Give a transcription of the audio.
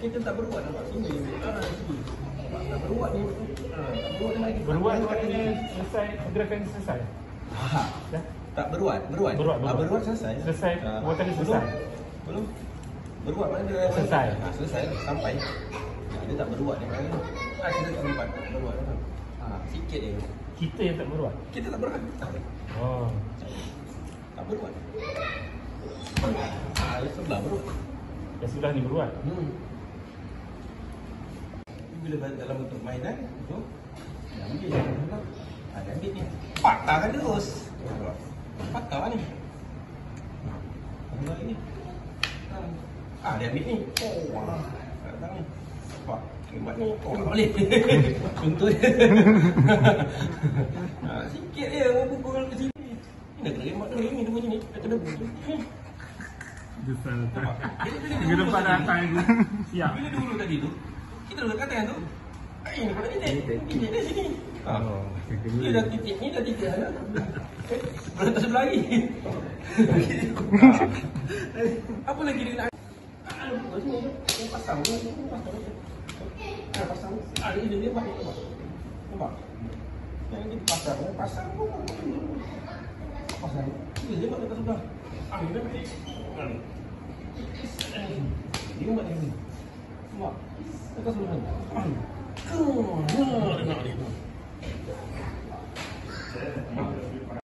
kita tak beruat nampak sini. Sini. Tak beruat ni. Tak beruat ni lagi. Beruat katanya selesai, pergerakan selesai. Dah. Tak beruat. Beruat selesai. Selesai, perbuatan dia selesai. Belum. Beruat mana dia? Selesai. Selesai sampai. Dia tak beruat ni mana. Kita tak sempat beruat. Sikit je. Kita yang tak beruat. Kita tak beruat. Oh. Tak beruat. Yang sebelah beruat. Yang sebelah ni beruat. Bila dalam bentuk mainan tu, dia ambil je. Dia ambil ni. Patahkan terus. Patah ni. Ambil ni. Dia ambil ni. Datang ni. Nampak? Hebat ni. Tak boleh. Contoh dia. Sikit je. Pukul ke sini. Ini dah kena remat dah. Ini dia punya ni. Dah kena bunyi. Besar tak? Bila depan datang itu. Siap. Bila dulu tadi tu, kita dulu kat atas tu. Ini pada titik. Titik dia sini. Dia dah titik ni, dah titik sana. Berada tak sebelah lagi. Apa lagi dia nak? Pasang ni. Pasang. Dia balik. Nampak? Yang kita pasang. Pasang pun. Pasang. Dia buat dekat sebelah. Ini dah balik. Dia buat ni. Nampak? Dekat sebelah ni. Dia nak ni.